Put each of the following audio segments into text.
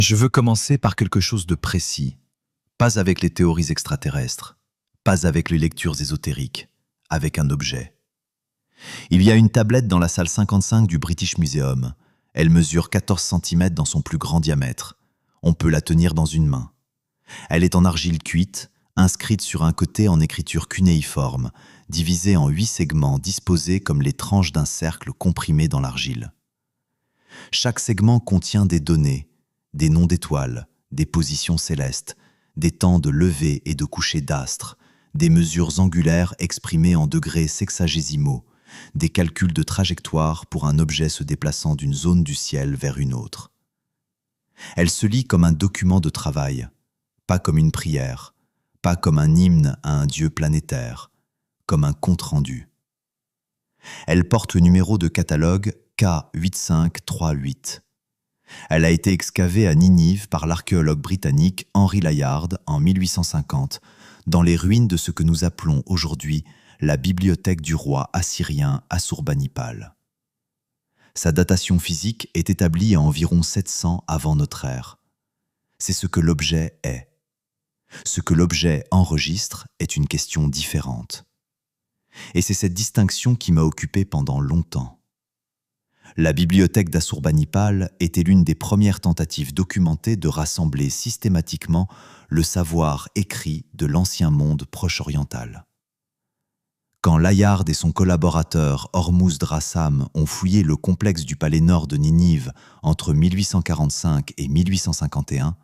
Je veux commencer par quelque chose de précis, pas avec les théories extraterrestres, pas avec les lectures ésotériques, avec un objet. Il y a une tablette dans la salle 55 du British Museum. Elle mesure 14 cm dans son plus grand diamètre. On peut la tenir dans une main. Elle est en argile cuite, inscrite sur un côté en écriture cunéiforme, divisée en 8 segments disposés comme les tranches d'un cercle comprimé dans l'argile. Chaque segment contient des données, des noms d'étoiles, des positions célestes, des temps de lever et de coucher d'astres, des mesures angulaires exprimées en degrés sexagésimaux, des calculs de trajectoire pour un objet se déplaçant d'une zone du ciel vers une autre. Elle se lit comme un document de travail, pas comme une prière, pas comme un hymne à un dieu planétaire, comme un compte-rendu. Elle porte le numéro de catalogue K8538. Elle a été excavée à Ninive par l'archéologue britannique Henry Layard en 1850, dans les ruines de ce que nous appelons aujourd'hui la bibliothèque du roi assyrien Assurbanipal. Sa datation physique est établie à environ 700 avant notre ère. C'est ce que l'objet est. Ce que l'objet enregistre est une question différente. Et c'est cette distinction qui m'a occupé pendant longtemps. La bibliothèque d'Assurbanipal était l'une des premières tentatives documentées de rassembler systématiquement le savoir écrit de l'ancien monde proche-oriental. Quand Layard et son collaborateur Hormuzd Rassam ont fouillé le complexe du palais nord de Ninive entre 1845 et 1851,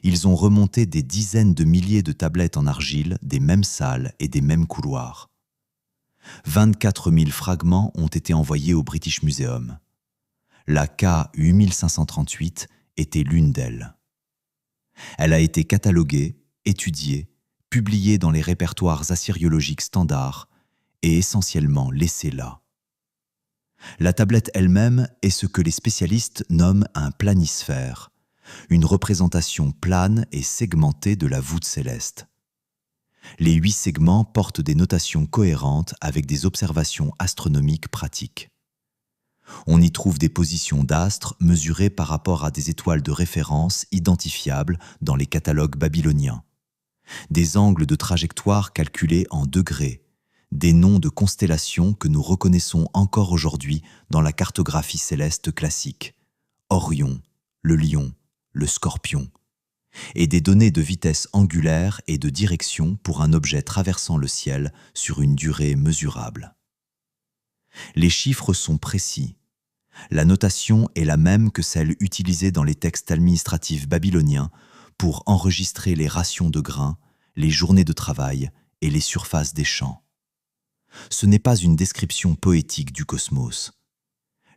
ils ont remonté des dizaines de milliers de tablettes en argile des mêmes salles et des mêmes couloirs. 24 000 fragments ont été envoyés au British Museum. La K8538 était l'une d'elles. Elle a été cataloguée, étudiée, publiée dans les répertoires assyriologiques standards et essentiellement laissée là. La tablette elle-même est ce que les spécialistes nomment un planisphère, une représentation plane et segmentée de la voûte céleste. Les 8 segments portent des notations cohérentes avec des observations astronomiques pratiques. On y trouve des positions d'astres mesurées par rapport à des étoiles de référence identifiables dans les catalogues babyloniens, des angles de trajectoire calculés en degrés, des noms de constellations que nous reconnaissons encore aujourd'hui dans la cartographie céleste classique, Orion, le Lion, le Scorpion, et des données de vitesse angulaire et de direction pour un objet traversant le ciel sur une durée mesurable. Les chiffres sont précis. La notation est la même que celle utilisée dans les textes administratifs babyloniens pour enregistrer les rations de grains, les journées de travail et les surfaces des champs. Ce n'est pas une description poétique du cosmos.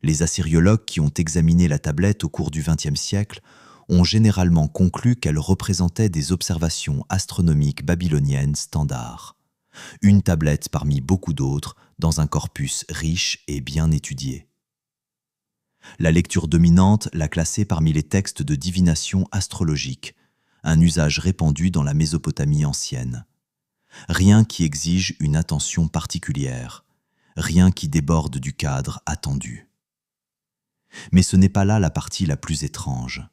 Les assyriologues qui ont examiné la tablette au cours du XXe siècle ont généralement conclu qu'elle représentait des observations astronomiques babyloniennes standards. Une tablette parmi beaucoup d'autres dans un corpus riche et bien étudié. La lecture dominante l'a classée parmi les textes de divination astrologique, un usage répandu dans la Mésopotamie ancienne. Rien qui exige une attention particulière, rien qui déborde du cadre attendu. Mais ce n'est pas là la partie la plus étrange,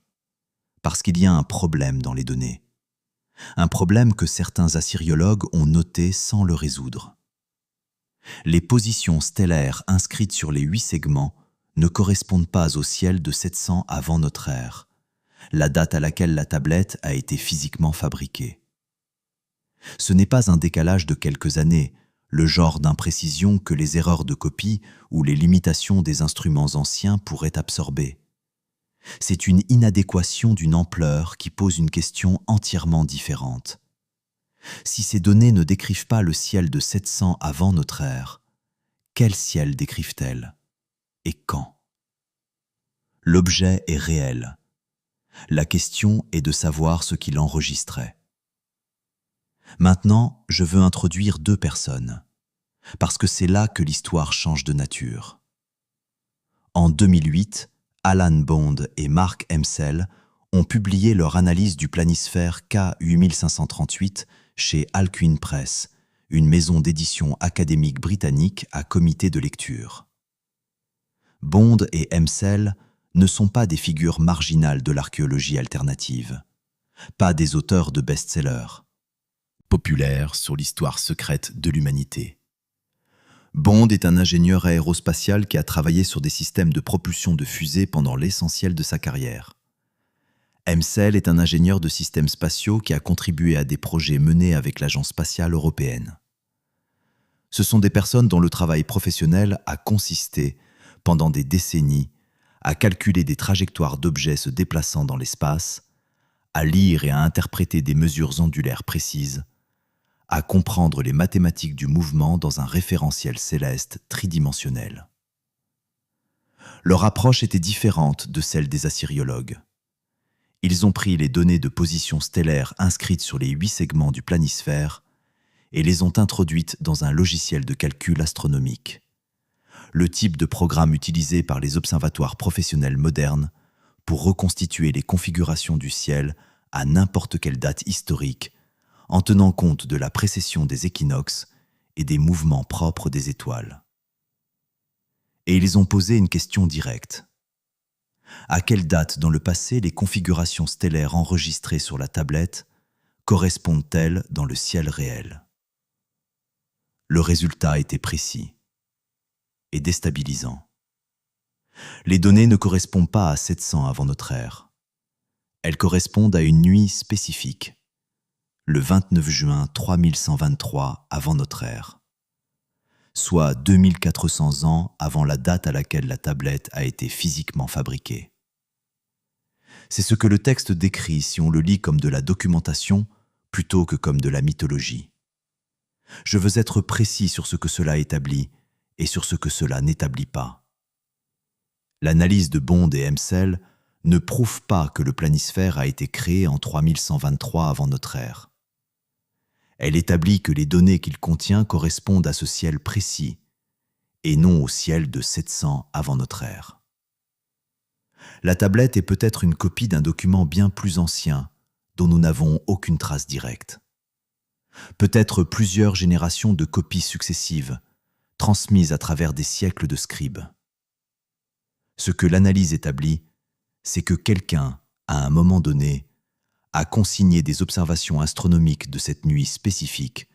parce qu'il y a un problème dans les données. Un problème que certains assyriologues ont noté sans le résoudre. Les positions stellaires inscrites sur les 8 segments ne correspondent pas au ciel de 700 avant notre ère, la date à laquelle la tablette a été physiquement fabriquée. Ce n'est pas un décalage de quelques années, le genre d'imprécision que les erreurs de copie ou les limitations des instruments anciens pourraient absorber. C'est une inadéquation d'une ampleur qui pose une question entièrement différente. Si ces données ne décrivent pas le ciel de 700 avant notre ère, quel ciel décrivent-elles? Et quand? L'objet est réel. La question est de savoir ce qu'il enregistrait. Maintenant, je veux introduire 2 personnes, parce que c'est là que l'histoire change de nature. En 2008, Alan Bond et Mark Hemsel ont publié leur analyse du planisphère K8538 chez Alcuin Press, une maison d'édition académique britannique à comité de lecture. Bond et Hemsel ne sont pas des figures marginales de l'archéologie alternative, pas des auteurs de best-sellers populaires sur l'histoire secrète de l'humanité. Bond est un ingénieur aérospatial qui a travaillé sur des systèmes de propulsion de fusées pendant l'essentiel de sa carrière. Hemsel est un ingénieur de systèmes spatiaux qui a contribué à des projets menés avec l'Agence spatiale européenne. Ce sont des personnes dont le travail professionnel a consisté, pendant des décennies, à calculer des trajectoires d'objets se déplaçant dans l'espace, à lire et à interpréter des mesures ondulaires précises, à comprendre les mathématiques du mouvement dans un référentiel céleste tridimensionnel. Leur approche était différente de celle des assyriologues. Ils ont pris les données de position stellaire inscrites sur les 8 segments du planisphère et les ont introduites dans un logiciel de calcul astronomique. Le type de programme utilisé par les observatoires professionnels modernes pour reconstituer les configurations du ciel à n'importe quelle date historique, en tenant compte de la précession des équinoxes et des mouvements propres des étoiles. Et ils ont posé une question directe. À quelle date dans le passé les configurations stellaires enregistrées sur la tablette correspondent-elles dans le ciel réel? Le résultat était précis et déstabilisant. Les données ne correspondent pas à 700 avant notre ère. Elles correspondent à une nuit spécifique, le 29 juin 3123 avant notre ère, soit 2400 ans avant la date à laquelle la tablette a été physiquement fabriquée. C'est ce que le texte décrit si on le lit comme de la documentation plutôt que comme de la mythologie. Je veux être précis sur ce que cela établit et sur ce que cela n'établit pas. L'analyse de Bond et Hemsel ne prouve pas que le planisphère a été créé en 3123 avant notre ère. Elle établit que les données qu'il contient correspondent à ce ciel précis et non au ciel de 700 avant notre ère. La tablette est peut-être une copie d'un document bien plus ancien dont nous n'avons aucune trace directe. Peut-être plusieurs générations de copies successives, transmises à travers des siècles de scribes. Ce que l'analyse établit, c'est que quelqu'un, à un moment donné, a consigné des observations astronomiques de cette nuit spécifique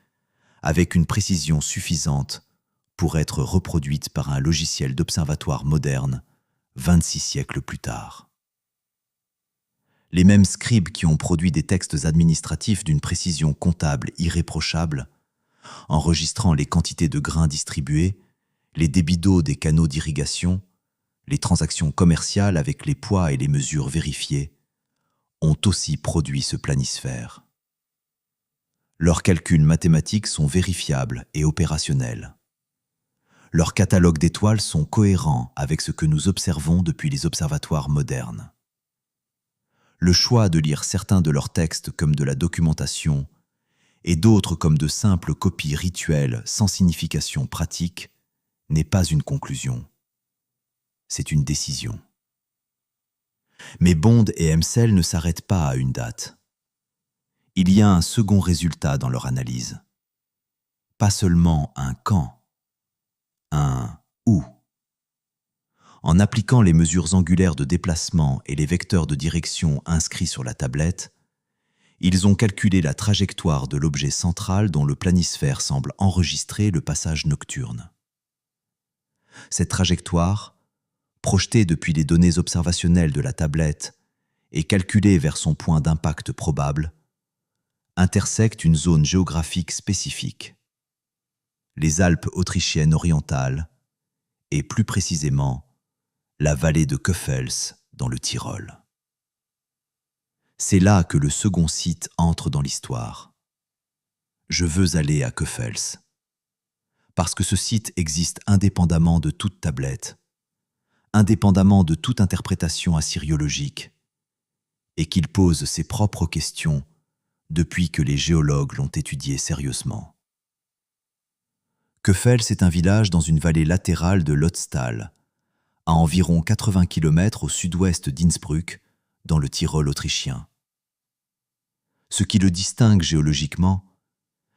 avec une précision suffisante pour être reproduite par un logiciel d'observatoire moderne 26 siècles plus tard. Les mêmes scribes qui ont produit des textes administratifs d'une précision comptable irréprochable, enregistrant les quantités de grains distribués, les débits d'eau des canaux d'irrigation, les transactions commerciales avec les poids et les mesures vérifiées, ont aussi produit ce planisphère. Leurs calculs mathématiques sont vérifiables et opérationnels. Leurs catalogues d'étoiles sont cohérents avec ce que nous observons depuis les observatoires modernes. Le choix de lire certains de leurs textes comme de la documentation et d'autres comme de simples copies rituelles sans signification pratique n'est pas une conclusion. C'est une décision. Mais Bond et Hemsel ne s'arrêtent pas à une date. Il y a un second résultat dans leur analyse. Pas seulement un quand, un où. En appliquant les mesures angulaires de déplacement et les vecteurs de direction inscrits sur la tablette, ils ont calculé la trajectoire de l'objet central dont le planisphère semble enregistrer le passage nocturne. Cette trajectoire, projetée depuis les données observationnelles de la tablette et calculée vers son point d'impact probable, intersecte une zone géographique spécifique, les Alpes autrichiennes orientales et plus précisément la vallée de Köffels dans le Tyrol. C'est là que le second site entre dans l'histoire. Je veux aller à Köffels, parce que ce site existe indépendamment de toute tablette, indépendamment de toute interprétation assyriologique, et qu'il pose ses propres questions depuis que les géologues l'ont étudié sérieusement. Köffels est un village dans une vallée latérale de l'Ötztal, à environ 80 km au sud-ouest d'Innsbruck, dans le Tyrol autrichien. Ce qui le distingue géologiquement,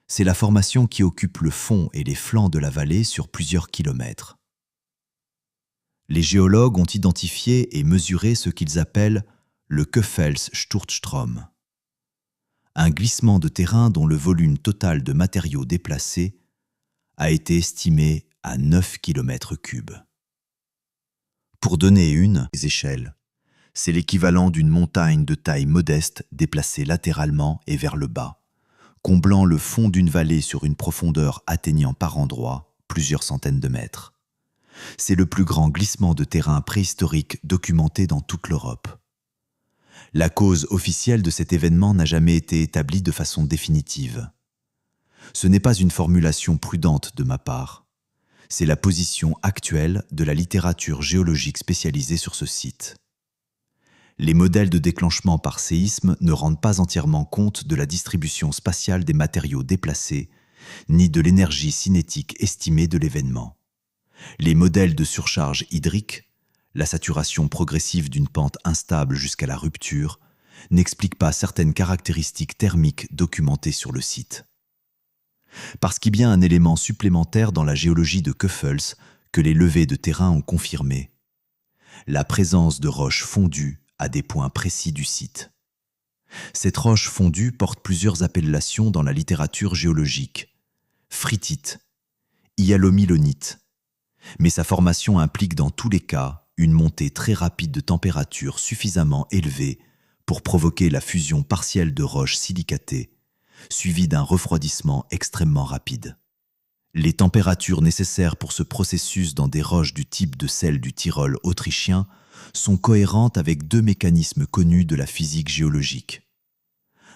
c'est la formation qui occupe le fond et les flancs de la vallée sur plusieurs kilomètres. Les géologues ont identifié et mesuré ce qu'ils appellent le Keufels-Sturzstrom, un glissement de terrain dont le volume total de matériaux déplacés a été estimé à 9 km3. Pour donner une échelle, c'est l'équivalent d'une montagne de taille modeste déplacée latéralement et vers le bas, comblant le fond d'une vallée sur une profondeur atteignant par endroits plusieurs centaines de mètres. C'est le plus grand glissement de terrain préhistorique documenté dans toute l'Europe. La cause officielle de cet événement n'a jamais été établie de façon définitive. Ce n'est pas une formulation prudente de ma part. C'est la position actuelle de la littérature géologique spécialisée sur ce site. Les modèles de déclenchement par séisme ne rendent pas entièrement compte de la distribution spatiale des matériaux déplacés, ni de l'énergie cinétique estimée de l'événement. Les modèles de surcharge hydrique, la saturation progressive d'une pente instable jusqu'à la rupture, n'expliquent pas certaines caractéristiques thermiques documentées sur le site. Parce qu'il y a un élément supplémentaire dans la géologie de Keufels que les levées de terrain ont confirmé: la présence de roches fondues à des points précis du site. Cette roche fondue porte plusieurs appellations dans la littérature géologique: phritite, hyalomylonite, mais sa formation implique dans tous les cas une montée très rapide de température suffisamment élevée pour provoquer la fusion partielle de roches silicatées, suivie d'un refroidissement extrêmement rapide. Les températures nécessaires pour ce processus dans des roches du type de celles du Tyrol autrichien sont cohérentes avec deux mécanismes connus de la physique géologique: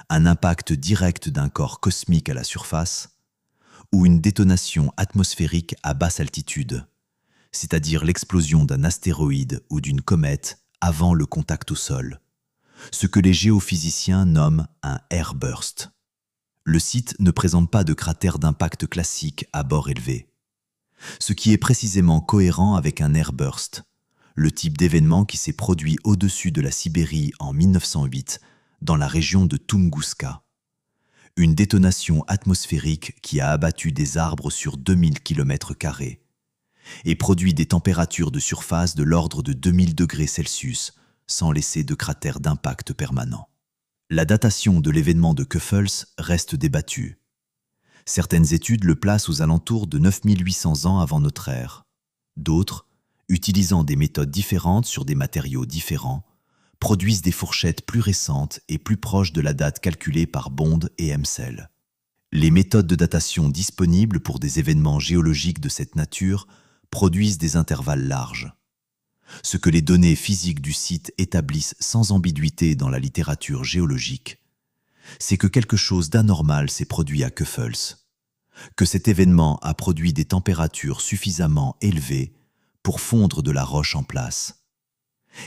un impact direct d'un corps cosmique à la surface ou une détonation atmosphérique à basse altitude, c'est-à-dire l'explosion d'un astéroïde ou d'une comète avant le contact au sol, ce que les géophysiciens nomment un airburst. Le site ne présente pas de cratère d'impact classique à bord élevé, ce qui est précisément cohérent avec un airburst, le type d'événement qui s'est produit au-dessus de la Sibérie en 1908 dans la région de Tunguska. Une détonation atmosphérique qui a abattu des arbres sur 2000 km² et produit des températures de surface de l'ordre de 2000 degrés Celsius sans laisser de cratère d'impact permanent. La datation de l'événement de Keufels reste débattue. Certaines études le placent aux alentours de 9800 ans avant notre ère. D'autres, utilisant des méthodes différentes sur des matériaux différents, produisent des fourchettes plus récentes et plus proches de la date calculée par Bond et Hemsel. Les méthodes de datation disponibles pour des événements géologiques de cette nature produisent des intervalles larges. Ce que les données physiques du site établissent sans ambiguïté dans la littérature géologique, c'est que quelque chose d'anormal s'est produit à Keufels, que cet événement a produit des températures suffisamment élevées pour fondre de la roche en place,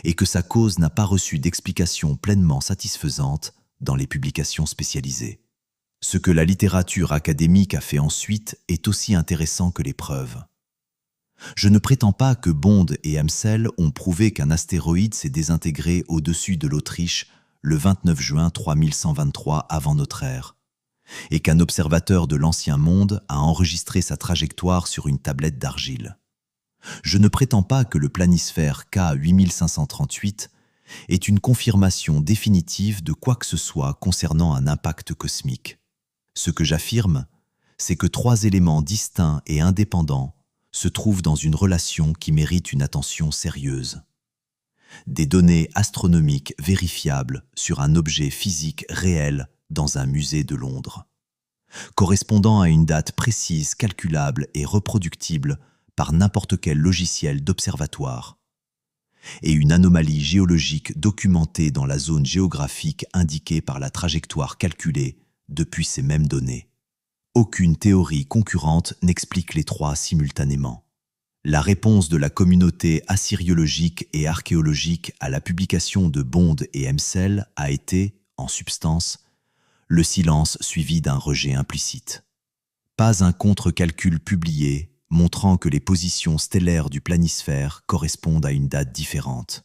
et que sa cause n'a pas reçu d'explication pleinement satisfaisante dans les publications spécialisées. Ce que la littérature académique a fait ensuite est aussi intéressant que les preuves. Je ne prétends pas que Bond et Hemsel ont prouvé qu'un astéroïde s'est désintégré au-dessus de l'Autriche le 29 juin 3123 avant notre ère, et qu'un observateur de l'Ancien Monde a enregistré sa trajectoire sur une tablette d'argile. Je ne prétends pas que le planisphère K8538 est une confirmation définitive de quoi que ce soit concernant un impact cosmique. Ce que j'affirme, c'est que trois éléments distincts et indépendants se trouvent dans une relation qui mérite une attention sérieuse. Des données astronomiques vérifiables sur un objet physique réel dans un musée de Londres, correspondant à une date précise, calculable et reproductible par n'importe quel logiciel d'observatoire, et une anomalie géologique documentée dans la zone géographique indiquée par la trajectoire calculée depuis ces mêmes données. Aucune théorie concurrente n'explique les trois simultanément. La réponse de la communauté assyriologique et archéologique à la publication de Bond et Hemsel a été, en substance, le silence suivi d'un rejet implicite. Pas un contre-calcul publié montrant que les positions stellaires du planisphère correspondent à une date différente.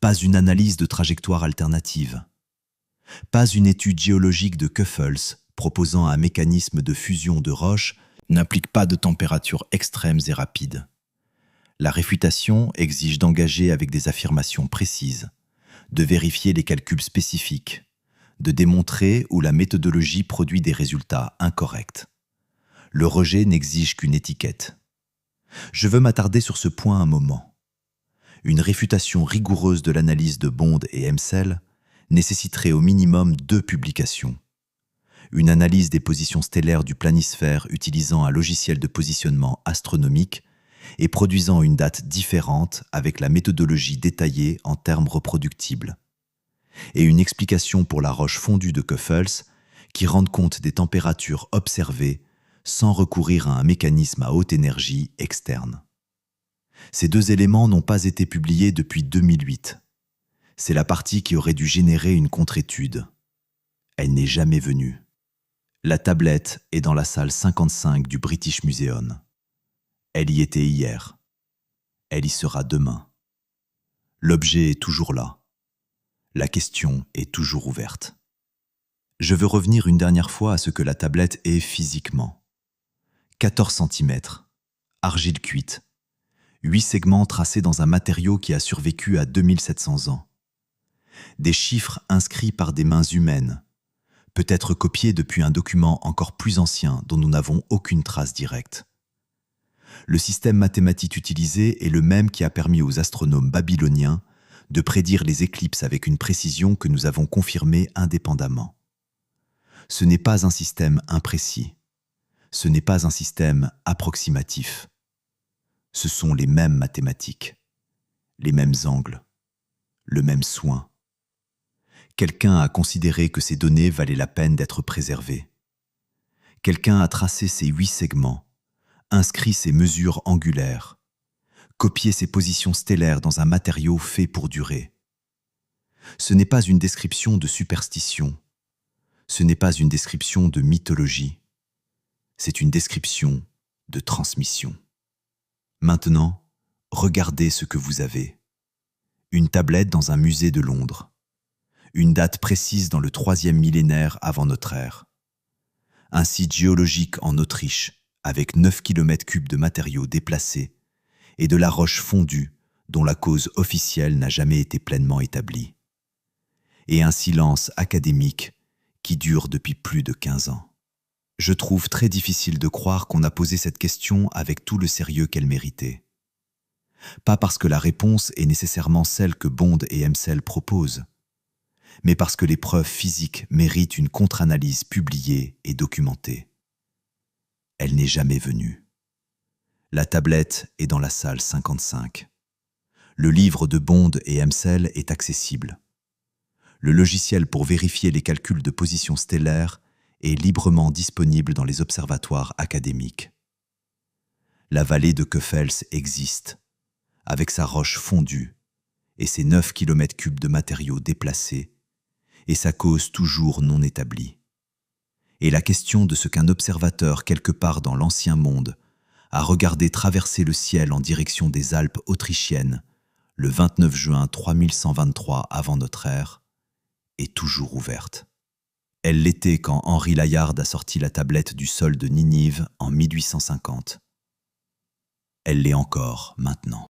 Pas une analyse de trajectoire alternative. Pas une étude géologique de Keufels proposant un mécanisme de fusion de roches n'implique pas de températures extrêmes et rapides. La réfutation exige d'engager avec des affirmations précises, de vérifier les calculs spécifiques, de démontrer où la méthodologie produit des résultats incorrects. Le rejet n'exige qu'une étiquette. Je veux m'attarder sur ce point un moment. Une réfutation rigoureuse de l'analyse de Bond et Hemsel nécessiterait au minimum 2 publications. Une analyse des positions stellaires du planisphère utilisant un logiciel de positionnement astronomique et produisant une date différente avec la méthodologie détaillée en termes reproductibles. Et une explication pour la roche fondue de Köffels qui rende compte des températures observées sans recourir à un mécanisme à haute énergie externe. Ces 2 éléments n'ont pas été publiés depuis 2008. C'est la partie qui aurait dû générer une contre-étude. Elle n'est jamais venue. La tablette est dans la salle 55 du British Museum. Elle y était hier. Elle y sera demain. L'objet est toujours là. La question est toujours ouverte. Je veux revenir une dernière fois à ce que la tablette est physiquement. 14 cm, argile cuite, 8 segments tracés dans un matériau qui a survécu à 2700 ans. Des chiffres inscrits par des mains humaines, peut-être copiés depuis un document encore plus ancien dont nous n'avons aucune trace directe. Le système mathématique utilisé est le même qui a permis aux astronomes babyloniens de prédire les éclipses avec une précision que nous avons confirmée indépendamment. Ce n'est pas un système imprécis. Ce n'est pas un système approximatif. Ce sont les mêmes mathématiques, les mêmes angles, le même soin. Quelqu'un a considéré que ces données valaient la peine d'être préservées. Quelqu'un a tracé ces 8 segments, inscrit ces mesures angulaires, copié ces positions stellaires dans un matériau fait pour durer. Ce n'est pas une description de superstition, ce n'est pas une description de mythologie, c'est une description de transmission. Maintenant, regardez ce que vous avez. Une tablette dans un musée de Londres. Une date précise dans le 3e millénaire avant notre ère. Un site géologique en Autriche, avec 9 km3 de matériaux déplacés et de la roche fondue dont la cause officielle n'a jamais été pleinement établie. Et un silence académique qui dure depuis plus de 15 ans. Je trouve très difficile de croire qu'on a posé cette question avec tout le sérieux qu'elle méritait. Pas parce que la réponse est nécessairement celle que Bond et Hemsel proposent, mais parce que les preuves physiques méritent une contre-analyse publiée et documentée. Elle n'est jamais venue. La tablette est dans la salle 55. Le livre de Bond et Hemsel est accessible. Le logiciel pour vérifier les calculs de position stellaire est librement disponible dans les observatoires académiques. La vallée de Köffels existe, avec sa roche fondue et ses 9 km3 de matériaux déplacés, et sa cause toujours non établie. Et la question de ce qu'un observateur quelque part dans l'ancien monde a regardé traverser le ciel en direction des Alpes autrichiennes le 29 juin 3123 avant notre ère est toujours ouverte. Elle l'était quand Henri Layard a sorti la tablette du sol de Ninive en 1850. Elle l'est encore maintenant.